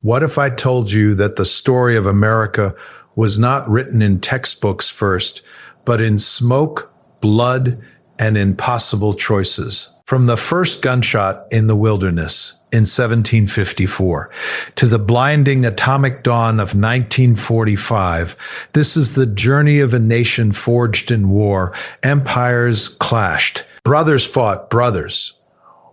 What if I told you that the story of America was not written in textbooks first, but in smoke, blood, and impossible choices? From the first gunshot in the wilderness in 1754 to the blinding atomic dawn of 1945, this is the journey of a nation forged in war. Empires clashed. Brothers fought brothers.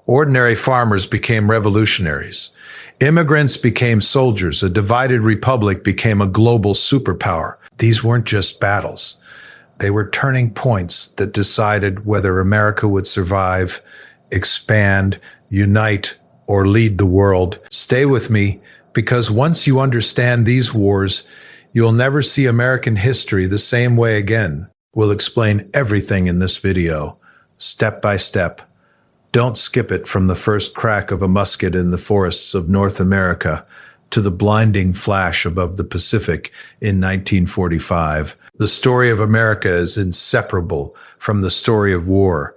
Ordinary farmers became revolutionaries. Immigrants became soldiers. A divided republic became a global superpower. These weren't just battles. They were turning points that decided whether America would survive, expand, unite, or lead the world. Stay with me, because once you understand these wars, you'll never see American history the same way again. We'll explain everything in this video, step by step. Don't skip it from the first crack of a musket in the forests of North America to the blinding flash above the Pacific in 1945. The story of America is inseparable from the story of war,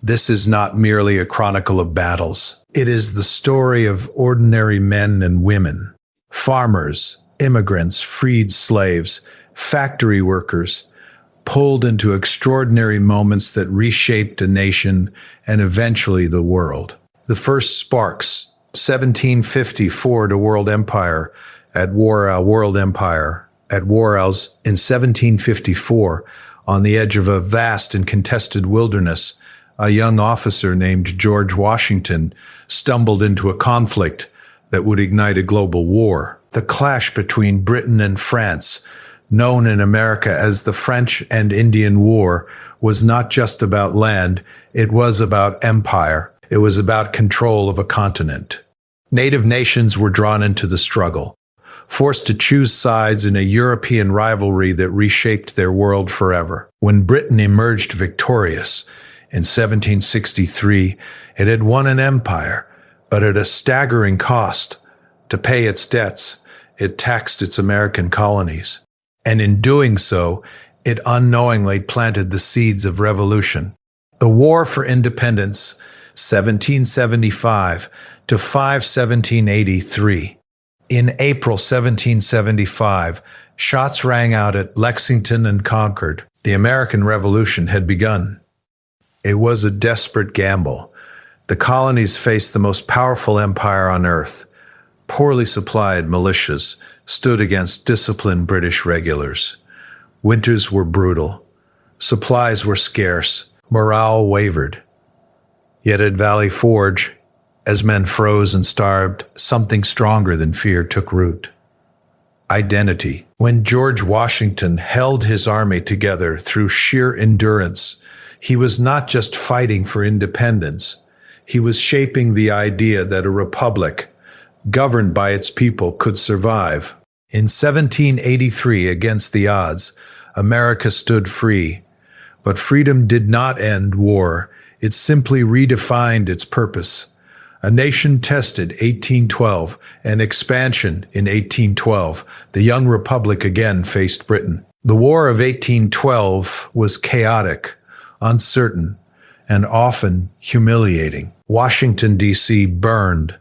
This is not merely a chronicle of battles. It is the story of ordinary men and women, farmers, immigrants, freed slaves, factory workers, pulled into extraordinary moments that reshaped a nation and eventually the world. The first sparks, 1754 to world empire at war, in 1754, on the edge of a vast and contested wilderness, a young officer named George Washington stumbled into a conflict that would ignite a global war. The clash between Britain and France, known in America as the French and Indian War, was not just about land, it was about empire. It was about control of a continent. Native nations were drawn into the struggle, forced to choose sides in a European rivalry that reshaped their world forever. When Britain emerged victorious in 1763, it had won an empire, but at a staggering cost. To pay its debts, it taxed its American colonies. And in doing so, it unknowingly planted the seeds of revolution. The War for Independence, 1775 to 1783. In April 1775, shots rang out at Lexington and Concord. The American Revolution had begun. It was a desperate gamble. The colonies faced the most powerful empire on earth. Poorly supplied militias stood against disciplined British regulars. Winters were brutal. Supplies were scarce. Morale wavered. Yet at Valley Forge, as men froze and starved, something stronger than fear took root. Identity. When George Washington held his army together through sheer endurance, he was not just fighting for independence. He was shaping the idea that a republic, governed by its people, could survive. In 1783, against the odds, America stood free. But freedom did not end war. It simply redefined its purpose. A nation tested 1812, and expansion in 1812. The young republic again faced Britain. The War of 1812 was chaotic, uncertain, and often humiliating. Washington, D.C. burned.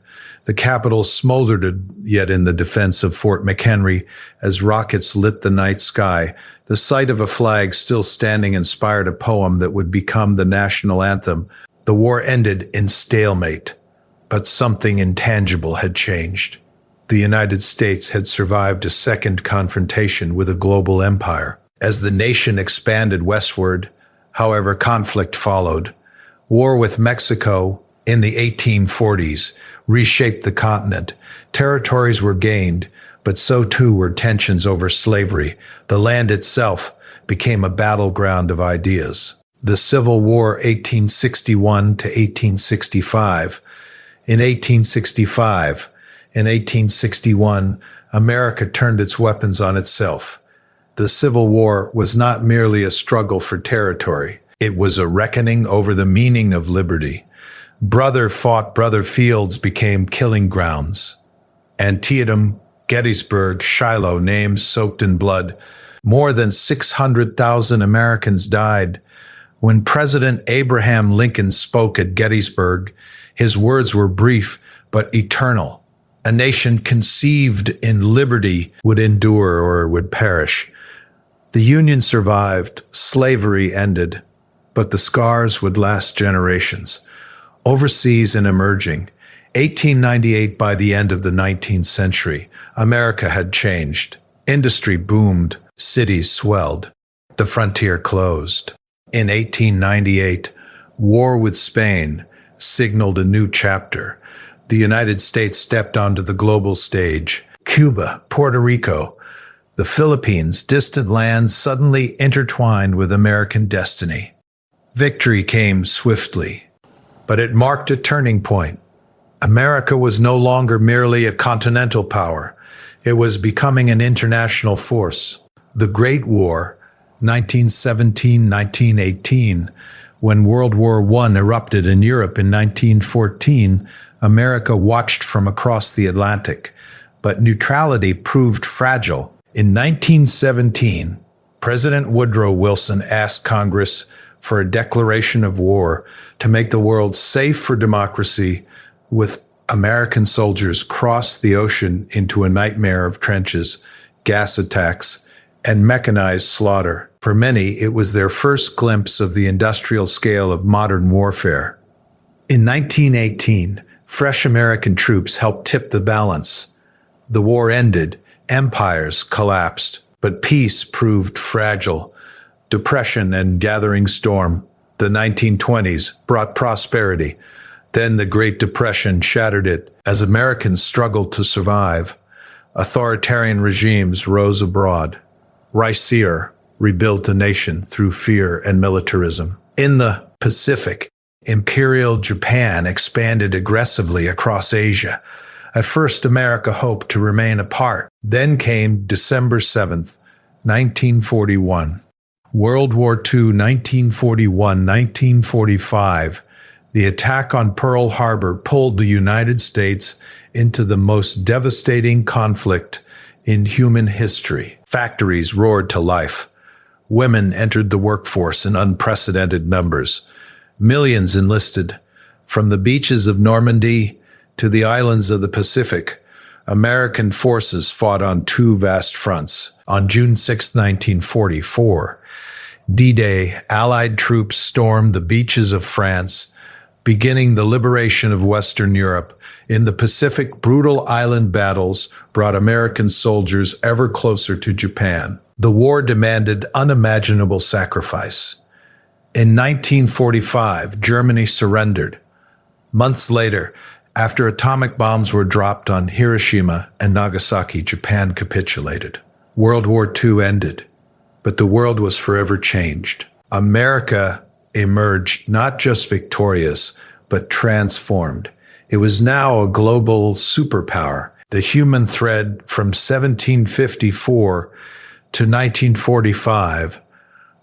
The capital smoldered yet in the defense of Fort McHenry as rockets lit the night sky. The sight of a flag still standing inspired a poem that would become the national anthem. The war ended in stalemate, but something intangible had changed. The United States had survived a second confrontation with a global empire. As the nation expanded westward, however, conflict followed. War with Mexico in the 1840s reshaped the continent. Territories were gained, but so too were tensions over slavery. The land itself became a battleground of ideas. The Civil War, 1861 to 1865. In 1861, America turned its weapons on itself. The Civil War was not merely a struggle for territory. It was a reckoning over the meaning of liberty. Brother fought brother, fields became killing grounds. Antietam, Gettysburg, Shiloh, names soaked in blood. More than 600,000 Americans died. When President Abraham Lincoln spoke at Gettysburg, his words were brief but eternal. A nation conceived in liberty would endure or would perish. The Union survived, slavery ended, but the scars would last generations. Overseas and emerging, 1898 by the end of the 19th century, America had changed. Industry boomed, cities swelled, the frontier closed. In 1898, war with Spain signaled a new chapter. The United States stepped onto the global stage. Cuba, Puerto Rico, the Philippines, distant lands suddenly intertwined with American destiny. Victory came swiftly, but it marked a turning point. America was no longer merely a continental power. It was becoming an international force. The Great War, 1917-1918, when World War I erupted in Europe in 1914, America watched from across the Atlantic, but neutrality proved fragile. In 1917, President Woodrow Wilson asked Congress for a declaration of war to make the world safe for democracy, with American soldiers crossed the ocean into a nightmare of trenches, gas attacks, and mechanized slaughter. For many, it was their first glimpse of the industrial scale of modern warfare. In 1918, fresh American troops helped tip the balance. The war ended, empires collapsed, but peace proved fragile. Depression and gathering storm. The 1920s brought prosperity. Then the Great Depression shattered it as Americans struggled to survive. Authoritarian regimes rose abroad. Ryseer rebuilt a nation through fear and militarism. In the Pacific, Imperial Japan expanded aggressively across Asia. At first, America hoped to remain apart. Then came December 7th, 1941. World War II, 1941-1945. The attack on Pearl Harbor pulled the United States into the most devastating conflict in human history. Factories roared to life. Women entered the workforce in unprecedented numbers. Millions enlisted. From the beaches of Normandy to the islands of the Pacific, American forces fought on two vast fronts. On June 6, 1944, D-Day, Allied troops stormed the beaches of France, beginning the liberation of Western Europe. In the Pacific, brutal island battles brought American soldiers ever closer to Japan. The war demanded unimaginable sacrifice. In 1945, Germany surrendered. Months later, after atomic bombs were dropped on Hiroshima and Nagasaki, Japan capitulated. World War II ended, but the world was forever changed. America emerged not just victorious, but transformed. It was now a global superpower. The human thread from 1754 to 1945,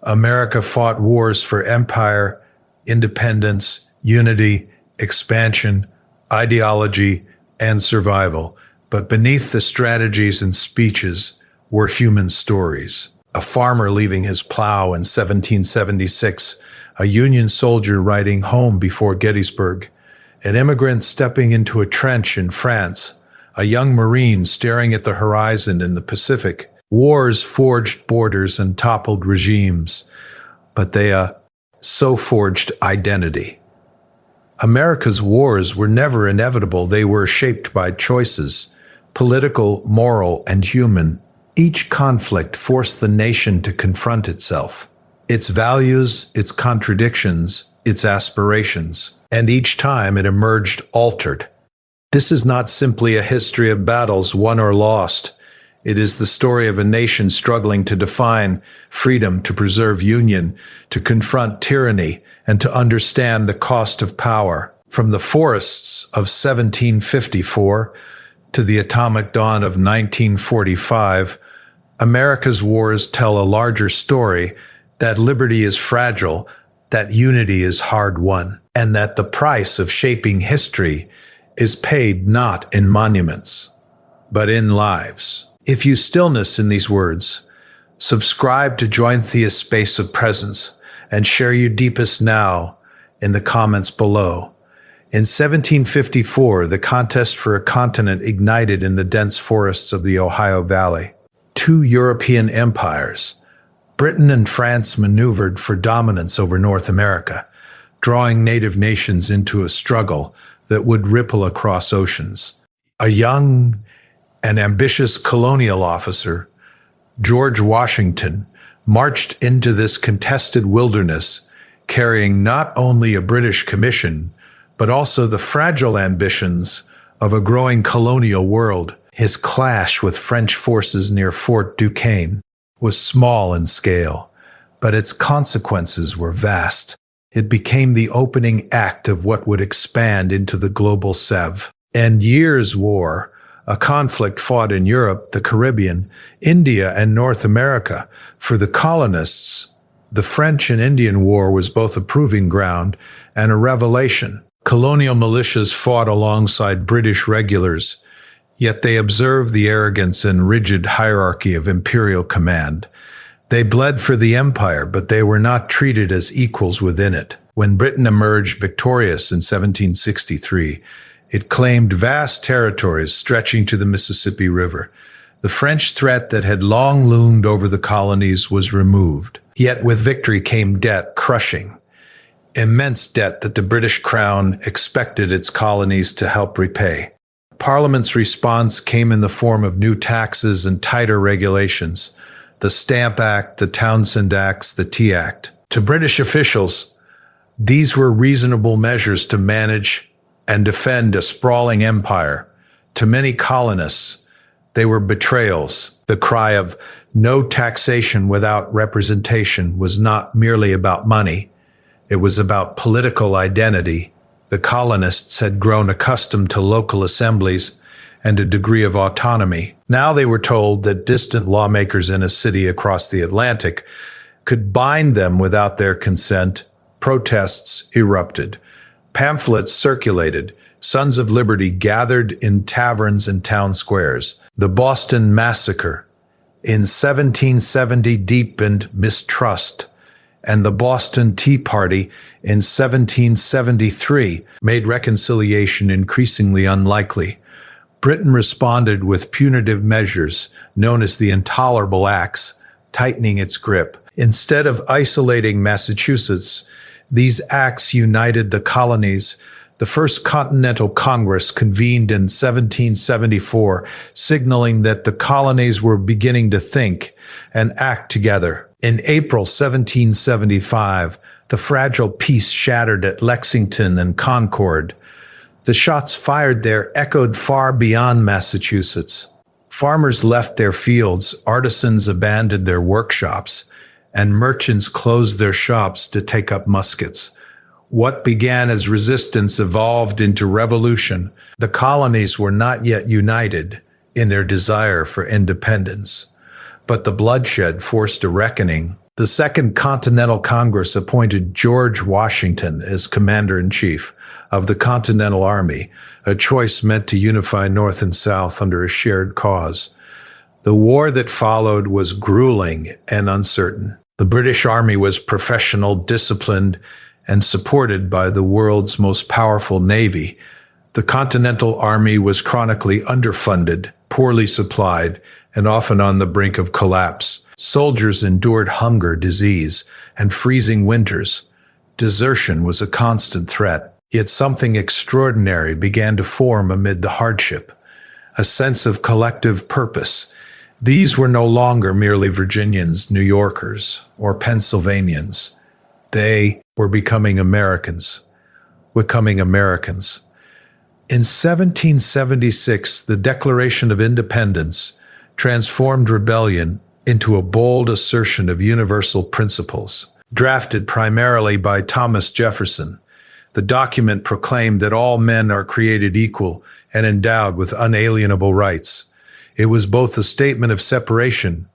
America fought wars for empire, independence, unity, expansion, ideology, and survival. But beneath the strategies and speeches were human stories. A farmer leaving his plow in 1776, a Union soldier riding home before Gettysburg, an immigrant stepping into a trench in France, a young Marine staring at the horizon in the Pacific. Wars forged borders and toppled regimes, but they so forged identity. America's wars were never inevitable. They were shaped by choices, political, moral, and human. Each conflict forced the nation to confront itself, its values, its contradictions, its aspirations, and each time it emerged altered. This is not simply a history of battles won or lost. It is the story of a nation struggling to define freedom, to preserve union, to confront tyranny, and to understand the cost of power. From the forests of 1754 to the atomic dawn of 1945, America's wars tell a larger story: that liberty is fragile, that unity is hard won, and that the price of shaping history is paid not in monuments, but in lives. If you stillness in these words, subscribe to Join Thea's Space of Presence and share your deepest now in the comments below. In 1754, the contest for a continent ignited in the dense forests of the Ohio Valley. Two European empires, Britain and France, maneuvered for dominance over North America, drawing native nations into a struggle that would ripple across oceans. A young and ambitious colonial officer, George Washington, marched into this contested wilderness, carrying not only a British commission, but also the fragile ambitions of a growing colonial world. His clash with French forces near Fort Duquesne was small in scale, but its consequences were vast. It became the opening act of what would expand into the global Seven Years' War, a conflict fought in Europe, the Caribbean, India, and North America. For the colonists, the French and Indian War was both a proving ground and a revelation. Colonial militias fought alongside British regulars, yet they observed the arrogance and rigid hierarchy of imperial command. They bled for the empire, but they were not treated as equals within it. When Britain emerged victorious in 1763, it claimed vast territories stretching to the Mississippi River. The French threat that had long loomed over the colonies was removed. Yet with victory came debt, crushing, immense debt that the British Crown expected its colonies to help repay. Parliament's response came in the form of new taxes and tighter regulations. The Stamp Act, the Townshend Acts, the Tea Act. To British officials, these were reasonable measures to manage and defend a sprawling empire. To many colonists, they were betrayals. The cry of no taxation without representation was not merely about money. It was about political identity. The colonists had grown accustomed to local assemblies and a degree of autonomy. Now they were told that distant lawmakers in a city across the Atlantic could bind them without their consent. Protests erupted. Pamphlets circulated. Sons of Liberty gathered in taverns and town squares. The Boston Massacre in 1770 deepened mistrust, and the Boston Tea Party in 1773 made reconciliation increasingly unlikely. Britain responded with punitive measures known as the Intolerable Acts, tightening its grip. Instead of isolating Massachusetts, these acts united the colonies. The First Continental Congress convened in 1774, signaling that the colonies were beginning to think and act together. In April 1775, the fragile peace shattered at Lexington and Concord. The shots fired there echoed far beyond Massachusetts. Farmers left their fields, artisans abandoned their workshops, and merchants closed their shops to take up muskets. What began as resistance evolved into revolution. The colonies were not yet united in their desire for independence, but the bloodshed forced a reckoning. The Second Continental Congress appointed George Washington as commander-in-chief of the Continental Army, a choice meant to unify North and South under a shared cause. The war that followed was grueling and uncertain. The British Army was professional, disciplined, and supported by the world's most powerful navy. The Continental Army was chronically underfunded, poorly supplied, and often on the brink of collapse. Soldiers endured hunger, disease, and freezing winters. Desertion was a constant threat. Yet something extraordinary began to form amid the hardship, a sense of collective purpose. These were no longer merely Virginians, New Yorkers, or Pennsylvanians. They were becoming Americans. In 1776, the Declaration of Independence transformed rebellion into a bold assertion of universal principles. Drafted primarily by Thomas Jefferson, the document proclaimed that all men are created equal and endowed with unalienable rights. It was both a statement of separation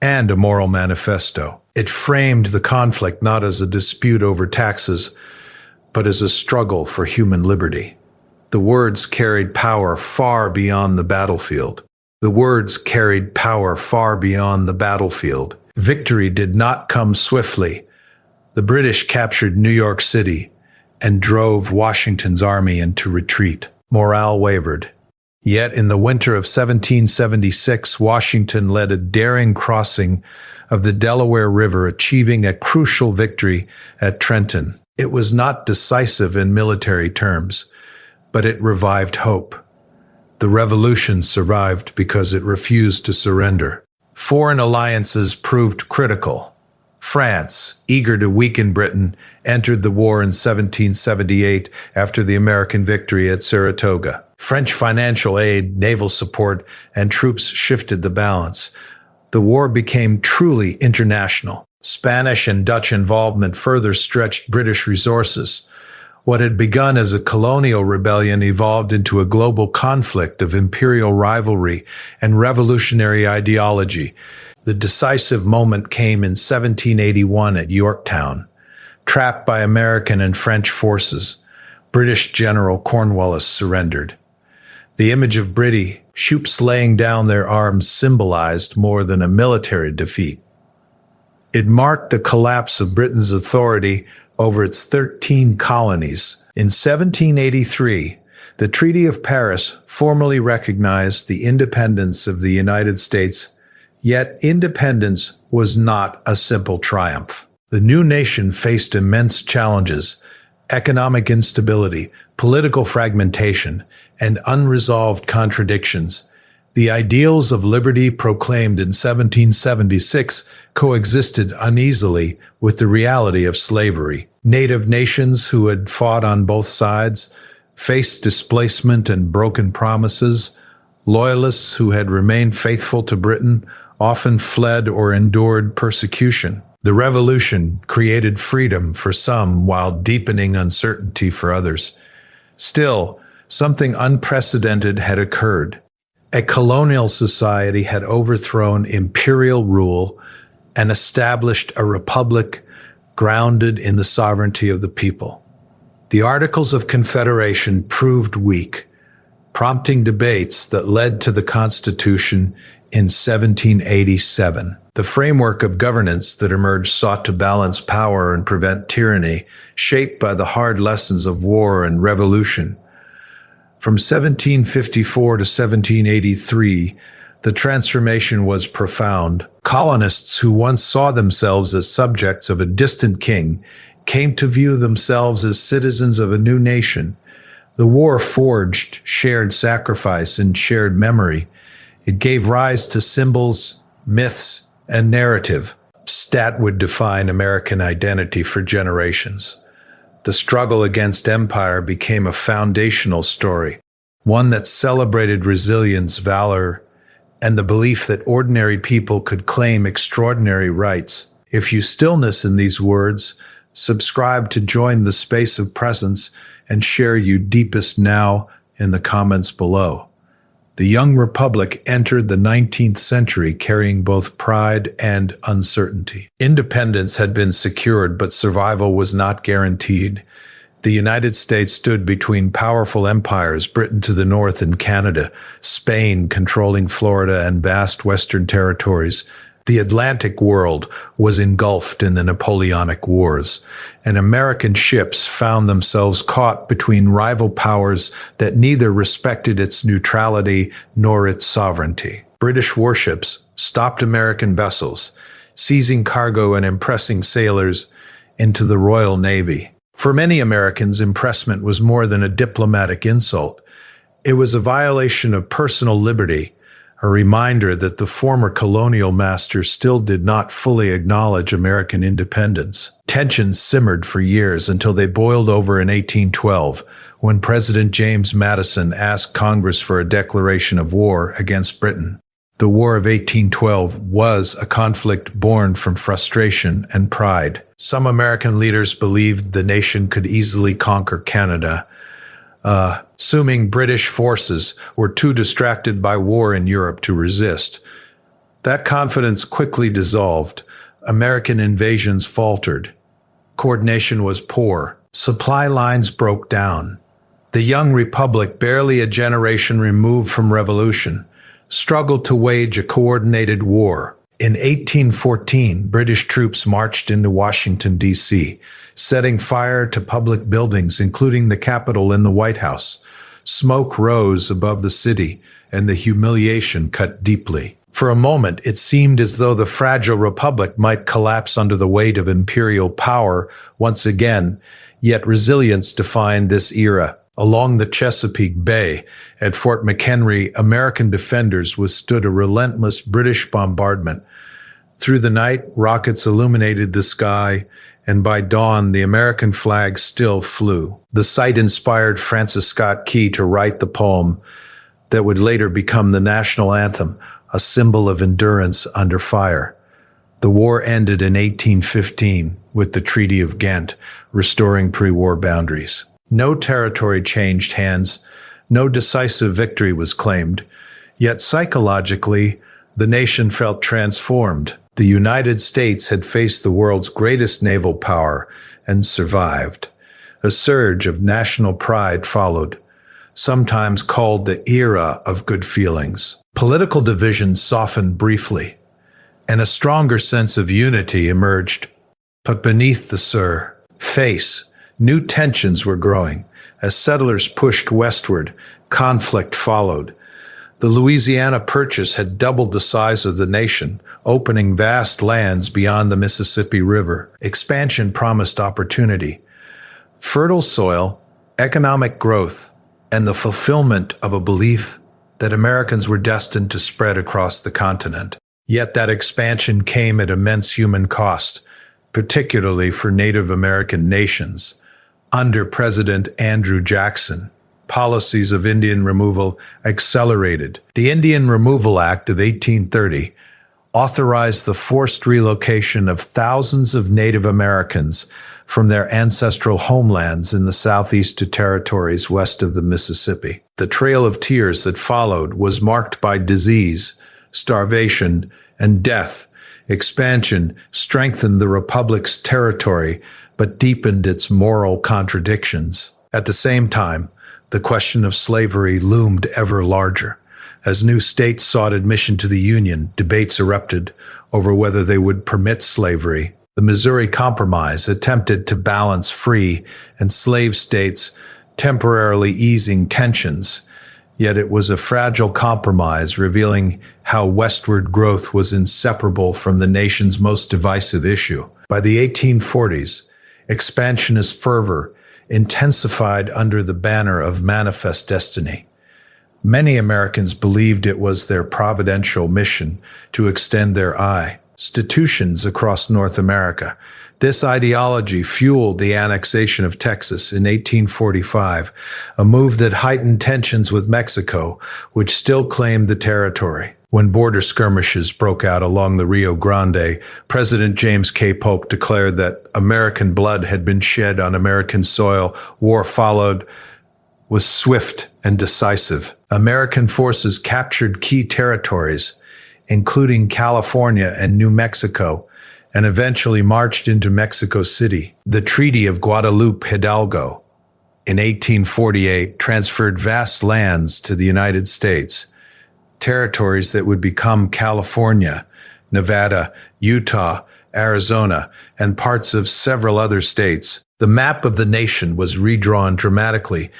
and a moral manifesto. It framed the conflict not as a dispute over taxes, but as a struggle for human liberty. The words carried power far beyond the battlefield. Victory did not come swiftly. The British captured New York City, and drove Washington's army into retreat. Morale wavered. Yet in the winter of 1776, Washington led a daring crossing of the Delaware River, achieving a crucial victory at Trenton. It was not decisive in military terms, but it revived hope. The revolution survived because it refused to surrender. Foreign alliances proved critical. France, eager to weaken Britain, entered the war in 1778 after the American victory at Saratoga. French financial aid, naval support, and troops shifted the balance. The war became truly international. Spanish and Dutch involvement further stretched British resources. What had begun as a colonial rebellion evolved into a global conflict of imperial rivalry and revolutionary ideology. The decisive moment came in 1781 at Yorktown. Trapped by American and French forces, British General Cornwallis surrendered. The image of British troops laying down their arms symbolized more than a military defeat. It marked the collapse of Britain's authority over its 13 colonies. In 1783, the Treaty of Paris formally recognized the independence of the United States. Yet independence was not a simple triumph. The new nation faced immense challenges: economic instability, political fragmentation, and unresolved contradictions. The ideals of liberty proclaimed in 1776 coexisted uneasily with the reality of slavery. Native nations who had fought on both sides faced displacement and broken promises. Loyalists who had remained faithful to Britain often fled or endured persecution. The revolution created freedom for some while deepening uncertainty for others. Still, something unprecedented had occurred. A colonial society had overthrown imperial rule and established a republic grounded in the sovereignty of the people. The Articles of Confederation proved weak, prompting debates that led to the Constitution in 1787. The framework of governance that emerged sought to balance power and prevent tyranny, shaped by the hard lessons of war and revolution. From 1754 to 1783, the transformation was profound. Colonists who once saw themselves as subjects of a distant king came to view themselves as citizens of a new nation. The war forged shared sacrifice and shared memory. It gave rise to symbols, myths, and narrative. That would define American identity for generations. The struggle against empire became a foundational story, one that celebrated resilience, valor, and the belief that ordinary people could claim extraordinary rights. If you stillness in these words, subscribe to join the space of presence and share you deepest now in the comments below. The young republic entered the 19th century carrying both pride and uncertainty. Independence had been secured, but survival was not guaranteed. The United States stood between powerful empires, Britain to the north and Canada, Spain controlling Florida and vast western territories. The Atlantic world was engulfed in the Napoleonic Wars, and American ships found themselves caught between rival powers that neither respected its neutrality nor its sovereignty. British warships stopped American vessels, seizing cargo and impressing sailors into the Royal Navy. For many Americans, impressment was more than a diplomatic insult. It was a violation of personal liberty, a reminder that the former colonial masters still did not fully acknowledge American independence. Tensions simmered for years until they boiled over in 1812, when President James Madison asked Congress for a declaration of war against Britain. The War of 1812 was a conflict born from frustration and pride. Some American leaders believed the nation could easily conquer Canada, assuming British forces were too distracted by war in Europe to resist. That confidence quickly dissolved. American invasions faltered. Coordination was poor. Supply lines broke down. The young republic, barely a generation removed from revolution, struggled to wage a coordinated war. In 1814, British troops marched into Washington, D.C., setting fire to public buildings, including the Capitol and the White House. Smoke rose above the city, and the humiliation cut deeply. For a moment, it seemed as though the fragile republic might collapse under the weight of imperial power once again, yet resilience defined this era. Along the Chesapeake Bay, at Fort McHenry, American defenders withstood a relentless British bombardment. Through the night, rockets illuminated the sky, and by dawn, the American flag still flew. The sight inspired Francis Scott Key to write the poem that would later become the national anthem, a symbol of endurance under fire. The war ended in 1815 with the Treaty of Ghent, restoring pre-war boundaries. No territory changed hands, no decisive victory was claimed, yet psychologically, the nation felt transformed. The United States had faced the world's greatest naval power and survived. A surge of national pride followed, sometimes called the era of good feelings. Political divisions softened briefly, and a stronger sense of unity emerged. But beneath the surface, new tensions were growing. As settlers pushed westward, conflict followed. The Louisiana Purchase had doubled the size of the nation, opening vast lands beyond the Mississippi River. Expansion promised opportunity. Fertile soil, economic growth, and the fulfillment of a belief that Americans were destined to spread across the continent. Yet that expansion came at immense human cost, particularly for Native American nations. Under President Andrew Jackson, policies of Indian removal accelerated. The Indian Removal Act of 1830 authorized the forced relocation of thousands of Native Americans from their ancestral homelands in the southeast to territories west of the Mississippi. The trail of tears that followed was marked by disease, starvation, and death. Expansion strengthened the Republic's territory, but deepened its moral contradictions. At the same time, the question of slavery loomed ever larger. As new states sought admission to the Union, debates erupted over whether they would permit slavery. The Missouri Compromise attempted to balance free and slave states, temporarily easing tensions. Yet it was a fragile compromise, revealing how westward growth was inseparable from the nation's most divisive issue. By the 1840s, expansionist fervor intensified under the banner of manifest destiny. Many Americans believed it was their providential mission to extend their institutions across North America. This ideology fueled the annexation of Texas in 1845, a move that heightened tensions with Mexico, which still claimed the territory. When border skirmishes broke out along the Rio Grande, President James K. Polk declared that American blood had been shed on American soil. War followed, was swift and decisive. American forces captured key territories, including California and New Mexico, and eventually marched into Mexico City. The Treaty of Guadalupe Hidalgo in 1848 transferred vast lands to the United States, territories that would become California, Nevada, Utah, Arizona, and parts of several other states. The map of the nation was redrawn dramatically.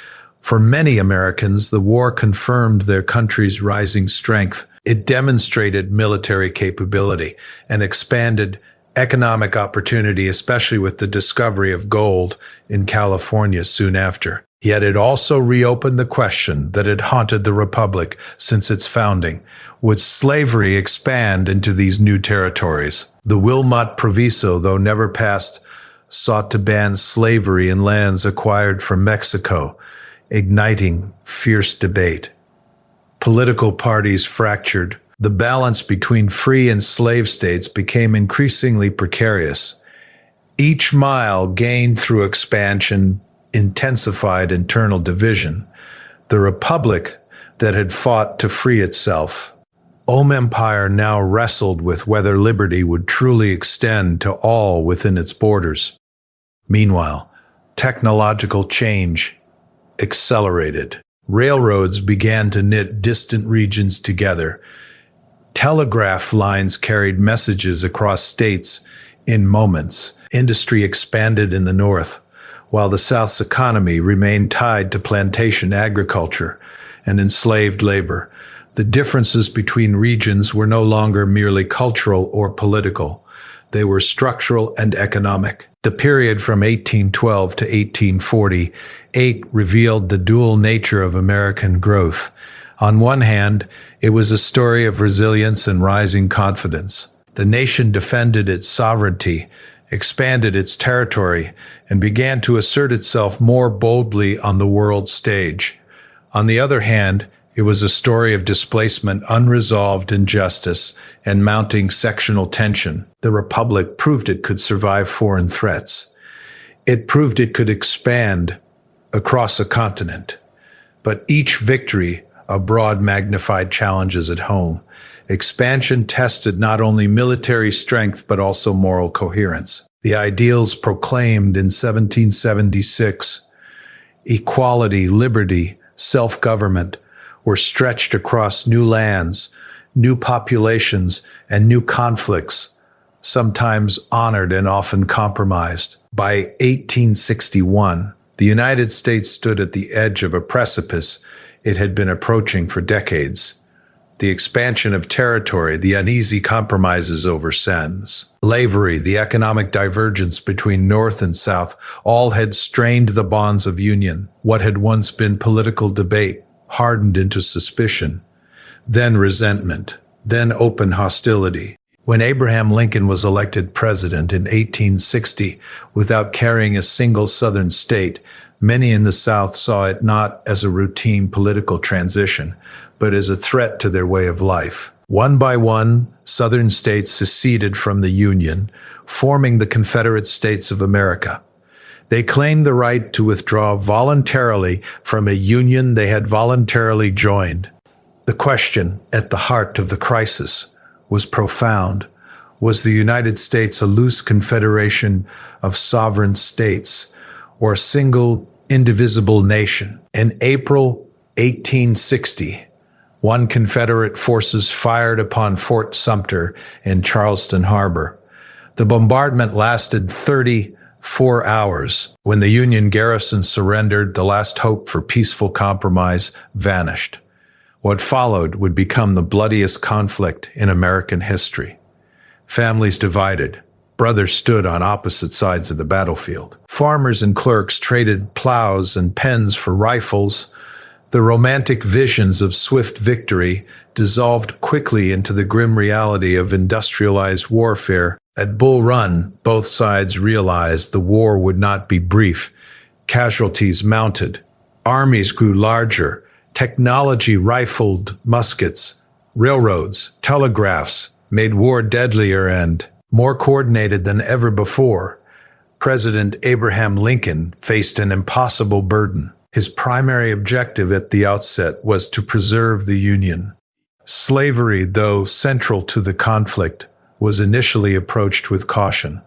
For many Americans, the war confirmed their country's rising strength. It demonstrated military capability and expanded economic opportunity, especially with the discovery of gold in California soon after. Yet it also reopened the question that had haunted the Republic since its founding. Would slavery expand into these new territories? The Wilmot Proviso, though never passed, sought to ban slavery in lands acquired from Mexico, igniting fierce debate. Political parties fractured. The balance between free and slave states became increasingly precarious. Each mile gained through expansion intensified internal division. The republic that had fought to free itself. Empire now wrestled with whether liberty would truly extend to all within its borders. Meanwhile, technological change accelerated. Railroads began to knit distant regions together. Telegraph lines carried messages across states in moments. Industry expanded in the North, while the South's economy remained tied to plantation agriculture and enslaved labor. The differences between regions were no longer merely cultural or political. They were structural and economic. The period from 1812 to 1848 revealed the dual nature of American growth. On one hand, it was a story of resilience and rising confidence. The nation defended its sovereignty, expanded its territory, and began to assert itself more boldly on the world stage. On the other hand, it was a story of displacement, unresolved injustice, and mounting sectional tension. The Republic proved it could survive foreign threats. It proved it could expand across a continent. But each victory abroad magnified challenges at home. Expansion tested not only military strength but also moral coherence. The ideals proclaimed in 1776, equality, liberty, self-government, were stretched across new lands, new populations, and new conflicts, sometimes honored and often compromised. By 1861, the United States stood at the edge of a precipice it had been approaching for decades. The expansion of territory, the uneasy compromises over sens, slavery, the economic divergence between North and South, all had strained the bonds of union. What had once been political debate hardened into suspicion, then resentment, then open hostility. When Abraham Lincoln was elected president in 1860, without carrying a single Southern state, many in the South saw it not as a routine political transition, but as a threat to their way of life. One by one, Southern states seceded from the Union, forming the Confederate States of America. They claimed the right to withdraw voluntarily from a union they had voluntarily joined. The question at the heart of the crisis was profound. Was the United States a loose confederation of sovereign states or a single indivisible nation? In April 1860, one Confederate forces fired upon Fort Sumter in Charleston Harbor. The bombardment lasted 34 hours. When the Union garrison surrendered, the last hope for peaceful compromise vanished. What followed would become the bloodiest conflict in American history. Families divided. Brothers stood on opposite sides of the battlefield. Farmers and clerks traded plows and pens for rifles. The romantic visions of swift victory dissolved quickly into the grim reality of industrialized warfare. At Bull Run, both sides realized the war would not be brief. Casualties mounted. Armies grew larger. Technology rifled muskets. Railroads, telegraphs made war deadlier and more coordinated than ever before. President Abraham Lincoln faced an impossible burden. His primary objective at the outset was to preserve the Union. Slavery, though central to the conflict, was initially approached with caution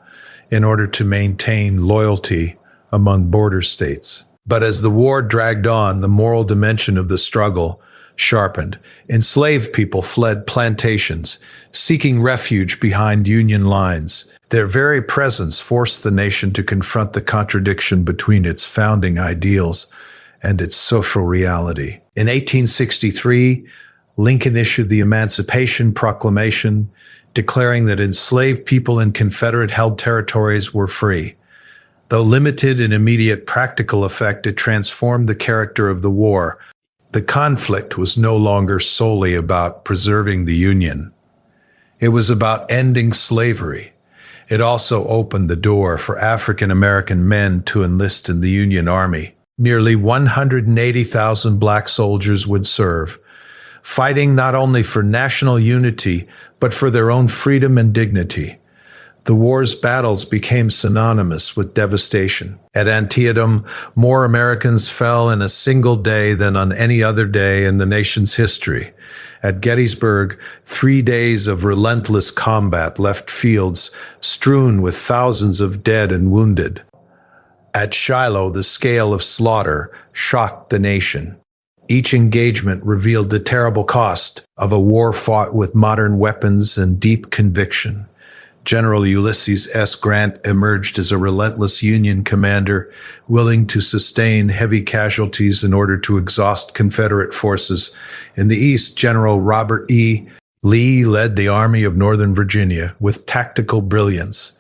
in order to maintain loyalty among border states. But as the war dragged on, the moral dimension of the struggle sharpened. Enslaved people fled plantations, seeking refuge behind Union lines. Their very presence forced the nation to confront the contradiction between its founding ideals and its social reality. In 1863, Lincoln issued the Emancipation Proclamation, declaring that enslaved people in Confederate-held territories were free. Though limited in immediate practical effect, it transformed the character of the war. The conflict was no longer solely about preserving the Union. It was about ending slavery. It also opened the door for African American men to enlist in the Union Army. Nearly 180,000 black soldiers would serve, fighting not only for national unity, but for their own freedom and dignity. The war's battles became synonymous with devastation. At Antietam, more Americans fell in a single day than on any other day in the nation's history. At Gettysburg, 3 days of relentless combat left fields strewn with thousands of dead and wounded. At Shiloh, the scale of slaughter shocked the nation. Each engagement revealed the terrible cost of a war fought with modern weapons and deep conviction. General Ulysses S. Grant emerged as a relentless Union commander, willing to sustain heavy casualties in order to exhaust Confederate forces. In the East, General Robert E. Lee led the Army of Northern Virginia with tactical brilliance,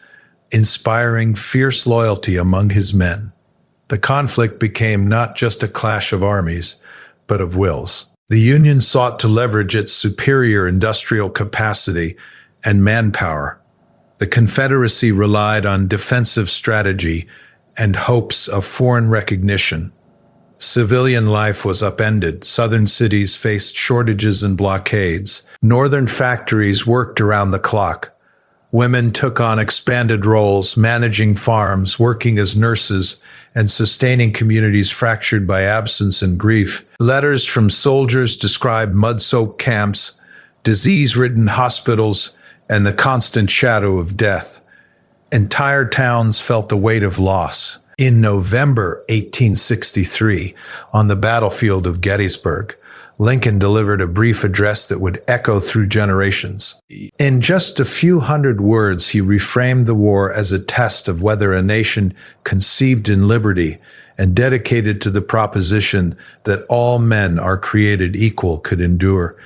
inspiring fierce loyalty among his men. The conflict became not just a clash of armies, but of wills. The Union sought to leverage its superior industrial capacity and manpower. The Confederacy relied on defensive strategy and hopes of foreign recognition. Civilian life was upended. Southern cities faced shortages and blockades. Northern factories worked around the clock. Women took on expanded roles, managing farms, working as nurses, and sustaining communities fractured by absence and grief. Letters from soldiers described mud-soaked camps, disease-ridden hospitals, and the constant shadow of death. Entire towns felt the weight of loss. In November 1863, on the battlefield of Gettysburg, Lincoln delivered a brief address that would echo through generations. In just a few hundred words, he reframed the war as a test of whether a nation conceived in liberty and dedicated to the proposition that all men are created equal could endure.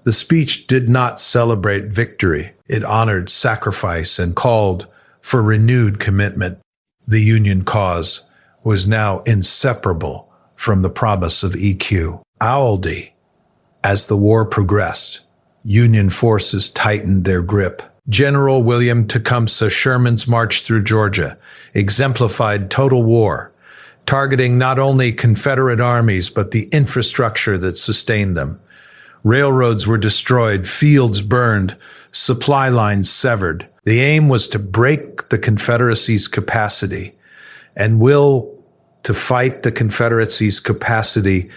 The speech did not celebrate victory. It honored sacrifice and called for renewed commitment. The Union cause was now inseparable from the promise of EQ. As the war progressed, Union forces tightened their grip. General William Tecumseh Sherman's march through Georgia exemplified total war, targeting not only Confederate armies but the infrastructure that sustained them. Railroads were destroyed, fields burned, supply lines severed. The aim was to break the Confederacy's capacity and will to fight the Confederacy's capacity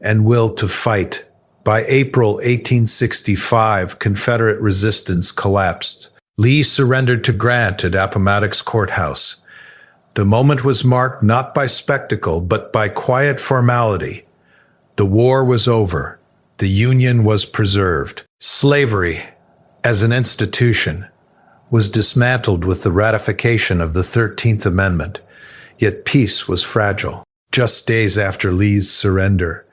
and will to fight. By April 1865, Confederate resistance collapsed. Lee surrendered to Grant at Appomattox Courthouse. The moment was marked not by spectacle, but by quiet formality. The war was over. The Union was preserved. Slavery, as an institution, was dismantled with the ratification of the 13th Amendment. Yet peace was fragile. Just days after Lee's surrender,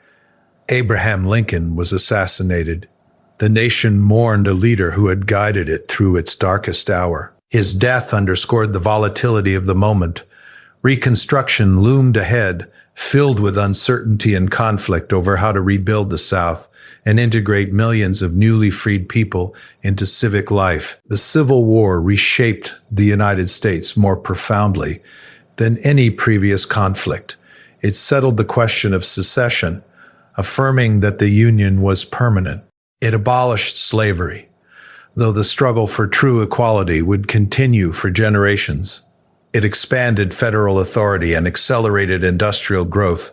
Abraham Lincoln was assassinated. The nation mourned a leader who had guided it through its darkest hour. His death underscored the volatility of the moment. Reconstruction loomed ahead, filled with uncertainty and conflict over how to rebuild the South and integrate millions of newly freed people into civic life. The Civil War reshaped the United States more profoundly than any previous conflict. It settled the question of secession, affirming that the Union was permanent. It abolished slavery, though the struggle for true equality would continue for generations. It expanded federal authority and accelerated industrial growth.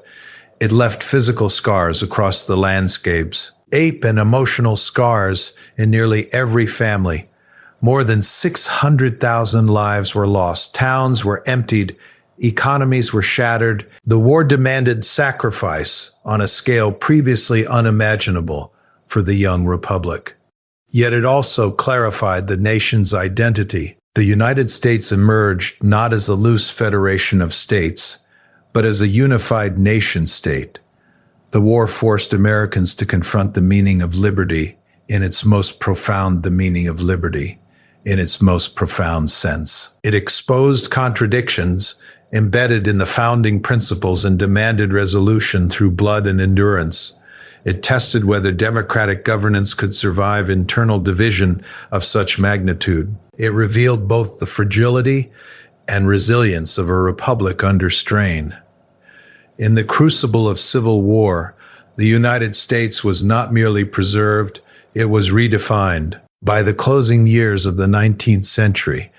It left physical scars across the landscapes, ache and emotional scars in nearly every family. More than 600,000 lives were lost. Towns were emptied. Economies were shattered. The war demanded sacrifice on a scale previously unimaginable for the young republic. Yet it also clarified the nation's identity. The United States emerged not as a loose federation of states, but as a unified nation-state. The war forced Americans to confront the meaning of liberty in its most profound sense. It exposed contradictions embedded in the founding principles and demanded resolution through blood and endurance. It tested whether democratic governance could survive internal division of such magnitude. It revealed both the fragility and resilience of a republic under strain. In the crucible of civil war, the United States was not merely preserved, it was redefined. By the closing years of the 19th century,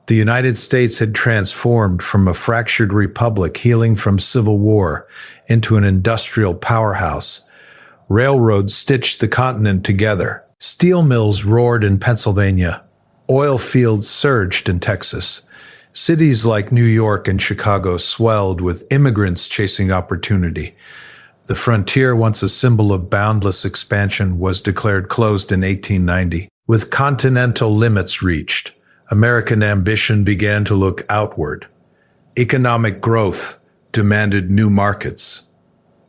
the United States had transformed from a fractured republic healing from civil war into an industrial powerhouse. Railroads stitched the continent together. Steel mills roared in Pennsylvania. Oil fields surged in Texas. Cities like New York and Chicago swelled with immigrants chasing opportunity. The frontier, once a symbol of boundless expansion, was declared closed in 1890. With continental limits reached, American ambition began to look outward. Economic growth demanded new markets.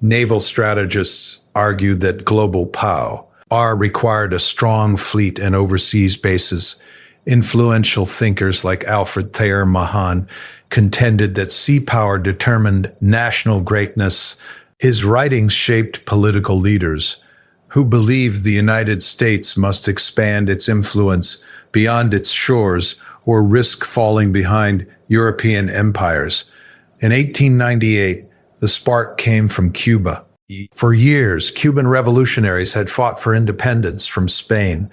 Naval strategists argued that global power required a strong fleet and overseas bases. Influential thinkers like Alfred Thayer Mahan contended that sea power determined national greatness. His writings shaped political leaders who believed the United States must expand its influence beyond its shores or risk falling behind European empires. In 1898, the spark came from Cuba. For years, Cuban revolutionaries had fought for independence from Spain.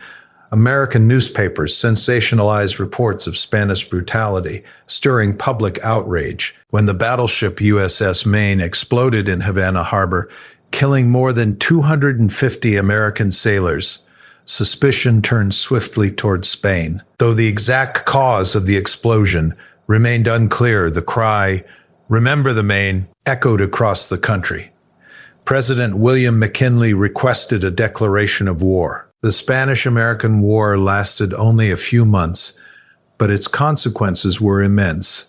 American newspapers sensationalized reports of Spanish brutality, stirring public outrage. When the battleship USS Maine exploded in Havana Harbor, killing more than 250 American sailors, suspicion turned swiftly toward Spain. Though the exact cause of the explosion remained unclear, the cry, "Remember the Maine," echoed across the country. President William McKinley requested a declaration of war. The Spanish-American War lasted only a few months, but its consequences were immense.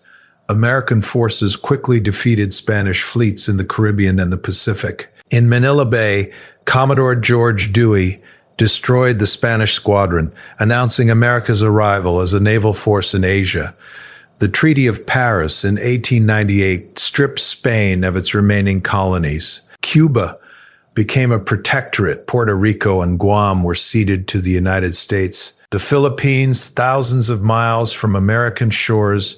American forces quickly defeated Spanish fleets in the Caribbean and the Pacific. In Manila Bay, Commodore George Dewey destroyed the Spanish squadron, announcing America's arrival as a naval force in Asia. The Treaty of Paris in 1898 stripped Spain of its remaining colonies. Cuba became a protectorate. Puerto Rico and Guam were ceded to the United States. The Philippines, thousands of miles from American shores,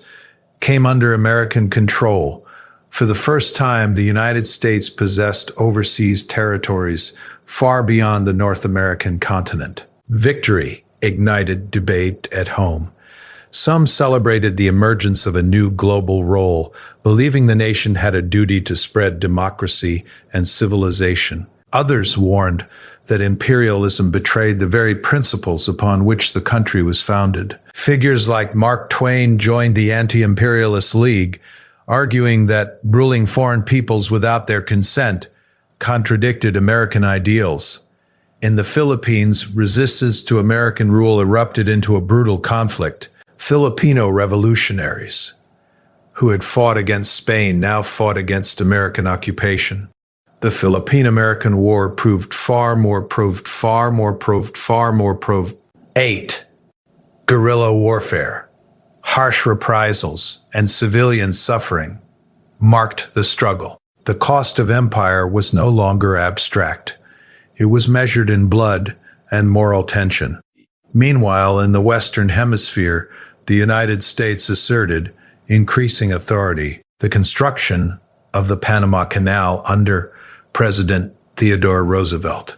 came under American control. For the first time, the United States possessed overseas territories far beyond the North American continent. Victory ignited debate at home. Some celebrated the emergence of a new global role, believing the nation had a duty to spread democracy and civilization. Others warned that imperialism betrayed the very principles upon which the country was founded. Figures like Mark Twain joined the Anti-Imperialist League, arguing that ruling foreign peoples without their consent contradicted American ideals. In the Philippines, resistance to American rule erupted into a brutal conflict. Filipino revolutionaries who had fought against Spain now fought against American occupation. The Philippine-American War proved far more. 8. Guerrilla warfare, harsh reprisals, and civilian suffering marked the struggle. The cost of empire was no longer abstract. It was measured in blood and moral tension. Meanwhile, in the Western Hemisphere, the United States asserted increasing authority. The construction of the Panama Canal under President Theodore Roosevelt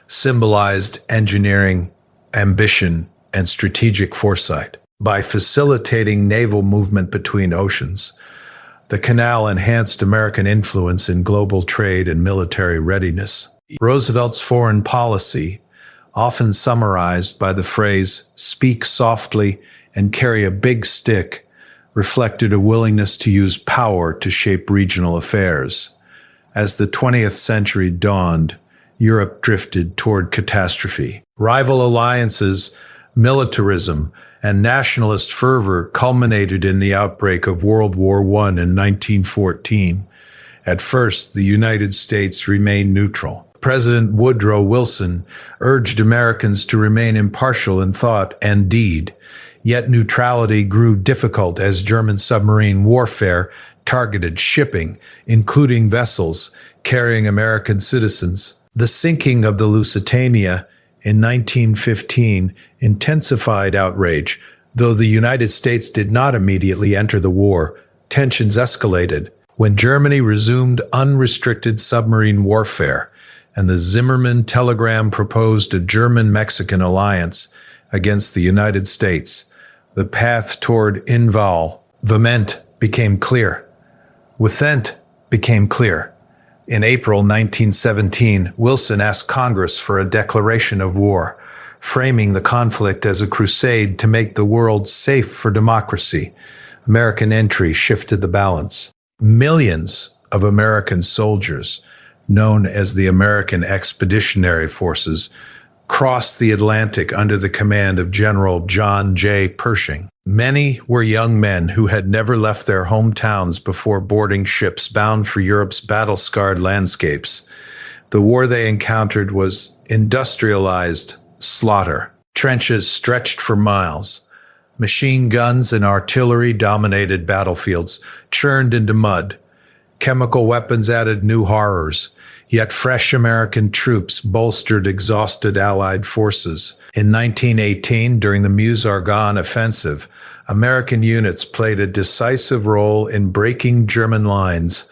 symbolized engineering, ambition, and strategic foresight. By facilitating naval movement between oceans, the canal enhanced American influence in global trade and military readiness. Roosevelt's foreign policy, often summarized by the phrase, "speak softly and carry a big stick," reflected a willingness to use power to shape regional affairs. As the 20th century dawned, Europe drifted toward catastrophe. Rival alliances, militarism, and nationalist fervor culminated in the outbreak of World War I in 1914. At first, the United States remained neutral. President Woodrow Wilson urged Americans to remain impartial in thought and deed. Yet neutrality grew difficult as German submarine warfare targeted shipping, including vessels carrying American citizens. The sinking of the Lusitania in 1915 intensified outrage. Though the United States did not immediately enter the war, tensions escalated when Germany resumed unrestricted submarine warfare, and the Zimmermann telegram proposed a German-Mexican alliance against the United States. The path toward involvement became clear. In April 1917, Wilson asked Congress for a declaration of war, framing the conflict as a crusade to make the world safe for democracy. American entry shifted the balance. Millions of American soldiers known as the American Expeditionary Forces, crossed the Atlantic under the command of General John J. Pershing. Many were young men who had never left their hometowns before boarding ships bound for Europe's battle-scarred landscapes. The war they encountered was industrialized slaughter. Trenches stretched for miles. Machine guns and artillery dominated battlefields, churned into mud. Chemical weapons added new horrors. Yet fresh American troops bolstered exhausted Allied forces. In 1918, during the Meuse-Argonne offensive, American units played a decisive role in breaking German lines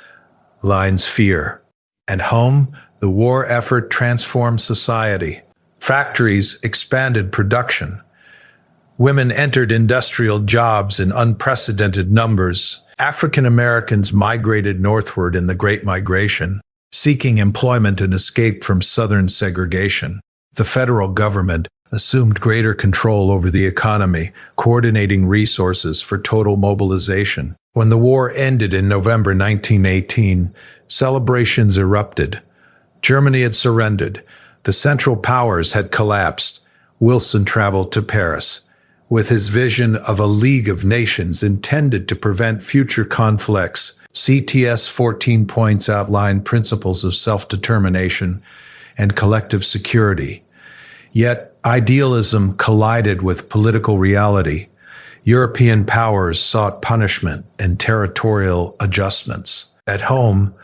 fear. At home, the war effort transformed society. Factories expanded production. Women entered industrial jobs in unprecedented numbers. African Americans migrated northward in the Great Migration, seeking employment and escape from Southern segregation. The federal government assumed greater control over the economy, coordinating resources for total mobilization. When the war ended in November 1918, celebrations erupted. Germany had surrendered. The Central Powers had collapsed. Wilson traveled to Paris with his vision of a League of Nations intended to prevent future conflicts. CTS 14 points outline principles of self-determination and collective security. Yet, idealism collided with political reality. European powers sought punishment and territorial adjustments. At home,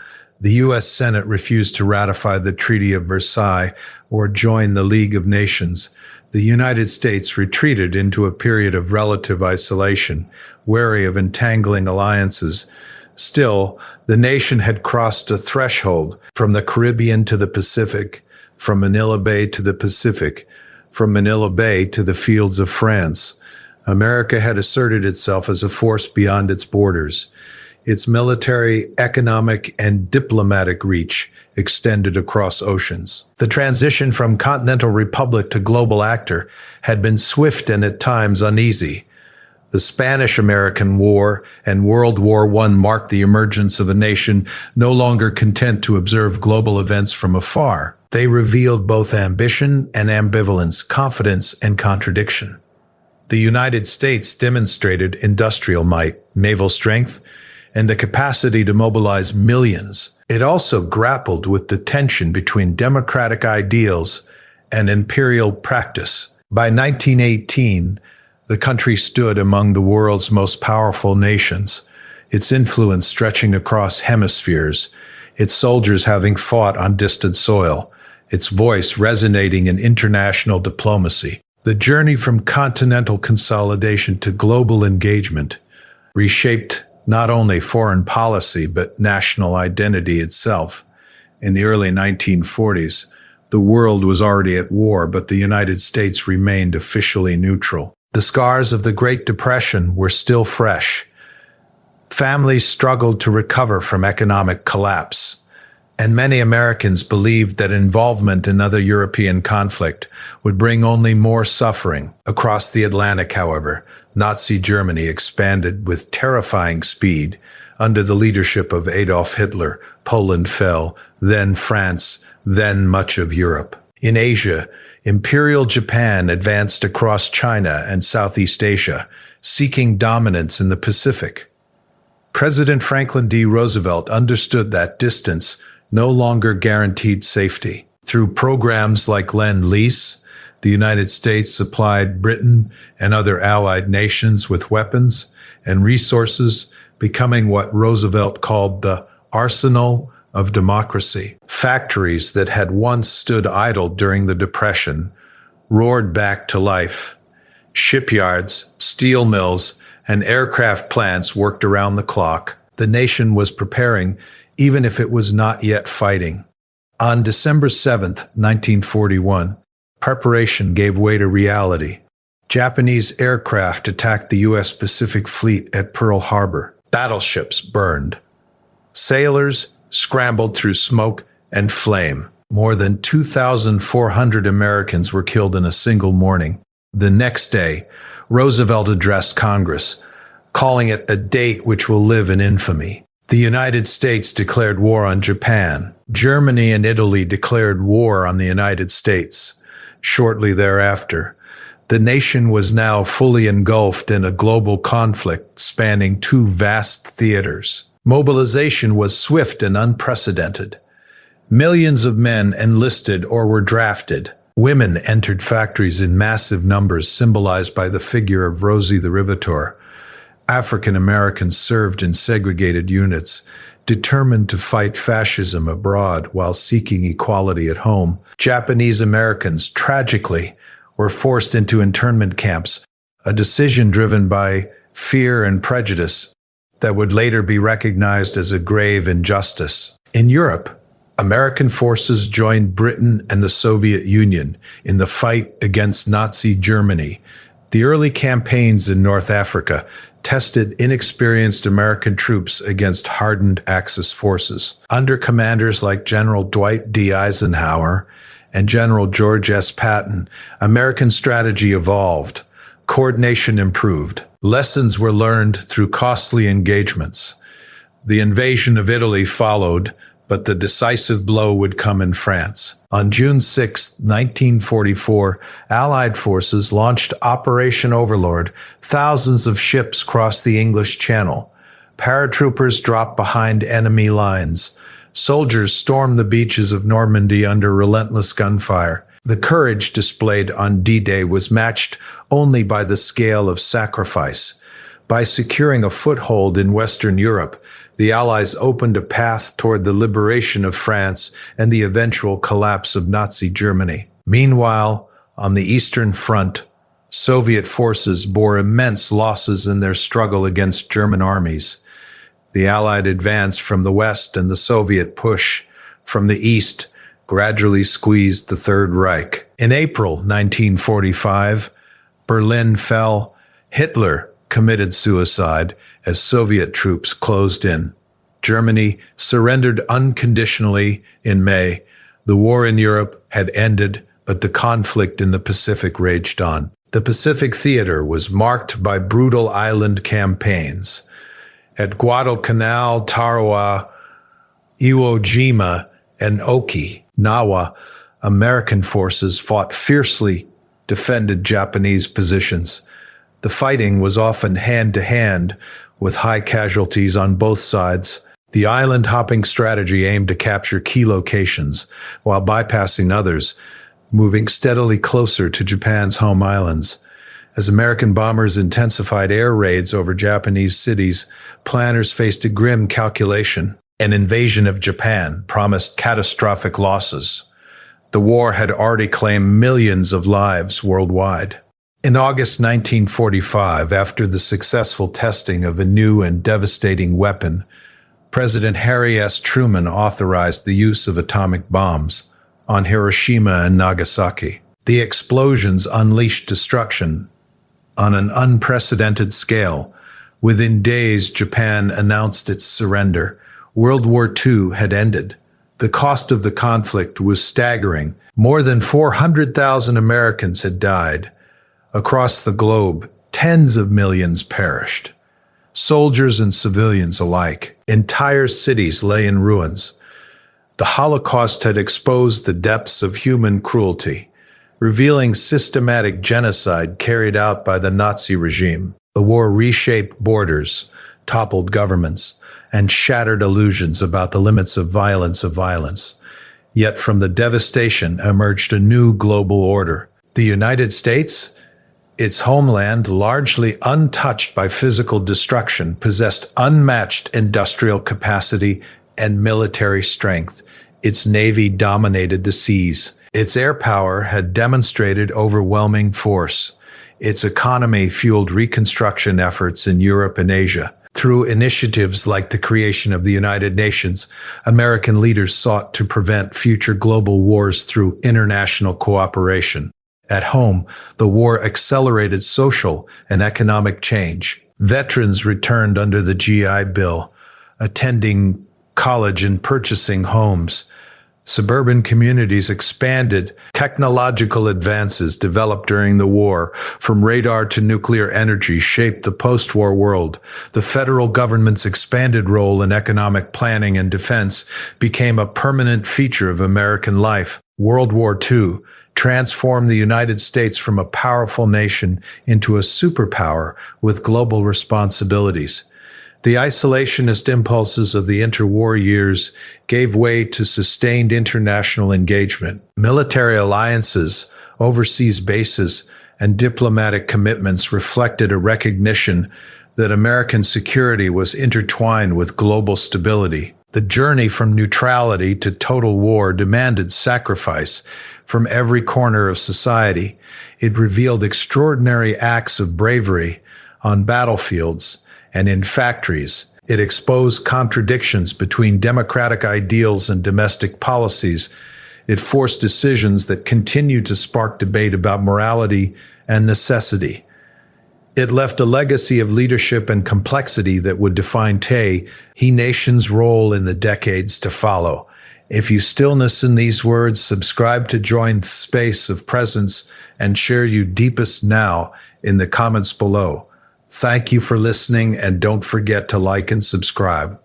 the U.S. Senate refused to ratify the Treaty of Versailles or join the League of Nations. The United States retreated into a period of relative isolation, wary of entangling alliances. Still, the nation had crossed a threshold from the Caribbean to the Pacific, from Manila Bay to the Pacific, from Manila Bay to the fields of France. America had asserted itself as a force beyond its borders. Its military, economic, and diplomatic reach extended across oceans. The transition from continental republic to global actor had been swift and at times uneasy. The Spanish-American War and World War I marked the emergence of a nation no longer content to observe global events from afar. They revealed both ambition and ambivalence, confidence and contradiction. The United States demonstrated industrial might, naval strength, and the capacity to mobilize millions. It also grappled with the tension between democratic ideals and imperial practice. By 1918, the country stood among the world's most powerful nations, its influence stretching across hemispheres, its soldiers having fought on distant soil, its voice resonating in international diplomacy. The journey from continental consolidation to global engagement reshaped not only foreign policy but national identity itself. In the early 1940s, the world was already at war, but the United States remained officially neutral. The scars of the Great Depression were still fresh. Families struggled to recover from economic collapse, and many Americans believed that involvement in other European conflict would bring only more suffering. Across the Atlantic, however, Nazi Germany expanded with terrifying speed. Under the leadership of Adolf Hitler, Poland fell, then France, then much of Europe. In Asia, Imperial Japan advanced across China and Southeast Asia, seeking dominance in the Pacific. President Franklin D. Roosevelt understood that distance no longer guaranteed safety. Through programs like Lend-Lease, the United States supplied Britain and other allied nations with weapons and resources, becoming what Roosevelt called the arsenal of democracy. Factories that had once stood idle during the Depression roared back to life. Shipyards, steel mills, and aircraft plants worked around the clock. The nation was preparing, even if it was not yet fighting. On December 7, 1941, preparation gave way to reality. Japanese aircraft attacked the U.S. Pacific Fleet at Pearl Harbor. Battleships burned. Sailors scrambled through smoke and flame. More than 2,400 Americans were killed in a single morning. The next day, Roosevelt addressed Congress, calling it a date which will live in infamy. The United States declared war on Japan. Germany and Italy declared war on the United States. Shortly thereafter, the nation was now fully engulfed in a global conflict spanning two vast theaters. Mobilization was swift and unprecedented. Millions of men enlisted or were drafted. Women entered factories in massive numbers, symbolized by the figure of Rosie the Rivetor. African Americans served in segregated units, determined to fight fascism abroad while seeking equality at home. Japanese Americans, tragically, were forced into internment camps, a decision driven by fear and prejudice that would later be recognized as a grave injustice. In Europe, American forces joined Britain and the Soviet Union in the fight against Nazi Germany. The early campaigns in North Africa tested inexperienced American troops against hardened Axis forces. Under commanders like General Dwight D. Eisenhower and General George S. Patton, American strategy evolved. Coordination improved. Lessons were learned through costly engagements. The invasion of Italy followed, but the decisive blow would come in France. On June 6, 1944, Allied forces launched Operation Overlord. Thousands of ships crossed the English Channel. Paratroopers dropped behind enemy lines. Soldiers stormed the beaches of Normandy under relentless gunfire. The courage displayed on D-Day was matched only by the scale of sacrifice. By securing a foothold in Western Europe, the Allies opened a path toward the liberation of France and the eventual collapse of Nazi Germany. Meanwhile, on the Eastern Front, Soviet forces bore immense losses in their struggle against German armies. The Allied advance from the west and the Soviet push from the east gradually squeezed the Third Reich. In April 1945, Berlin fell. Hitler committed suicide as Soviet troops closed in. Germany surrendered unconditionally in May. The war in Europe had ended, but the conflict in the Pacific raged on. The Pacific theater was marked by brutal island campaigns. At Guadalcanal, Tarawa, Iwo Jima, and Okinawa, American forces fought fiercely, defended Japanese positions. The fighting was often hand-to-hand, with high casualties on both sides. The island-hopping strategy aimed to capture key locations, while bypassing others, moving steadily closer to Japan's home islands. As American bombers intensified air raids over Japanese cities, planners faced a grim calculation. An invasion of Japan promised catastrophic losses. The war had already claimed millions of lives worldwide. In August 1945, after the successful testing of a new and devastating weapon, President Harry S. Truman authorized the use of atomic bombs on Hiroshima and Nagasaki. The explosions unleashed destruction on an unprecedented scale. Within days, Japan announced its surrender. World War II had ended. The cost of the conflict was staggering. More than 400,000 Americans had died. Across the globe, tens of millions perished. Soldiers and civilians alike. Entire cities lay in ruins. The Holocaust had exposed the depths of human cruelty, revealing systematic genocide carried out by the Nazi regime. The war reshaped borders, toppled governments, and shattered illusions about the limits of violence. Yet from the devastation emerged a new global order. The United States, its homeland largely untouched by physical destruction, possessed unmatched industrial capacity and military strength. Its navy dominated the seas. Its air power had demonstrated overwhelming force. Its economy fueled reconstruction efforts in Europe and Asia. Through initiatives like the creation of the United Nations, American leaders sought to prevent future global wars through international cooperation. At home, the war accelerated social and economic change. Veterans returned under the GI Bill, attending college and purchasing homes. Suburban communities expanded. Technological advances developed during the war, from radar to nuclear energy, shaped the post-war world. The federal government's expanded role in economic planning and defense became a permanent feature of American life. World War II transformed the United States from a powerful nation into a superpower with global responsibilities. The isolationist impulses of the interwar years gave way to sustained international engagement. Military alliances, overseas bases, and diplomatic commitments reflected a recognition that American security was intertwined with global stability. The journey from neutrality to total war demanded sacrifice from every corner of society. It revealed extraordinary acts of bravery on battlefields and in factories. It exposed contradictions between democratic ideals and domestic policies. It forced decisions that continue to spark debate about morality and necessity. It left a legacy of leadership and complexity that would define he nation's role in the decades to follow. If you stillness in these words, subscribe to join the space of presence and share you deepest now in the comments below. Thank you for listening, and don't forget to like and subscribe.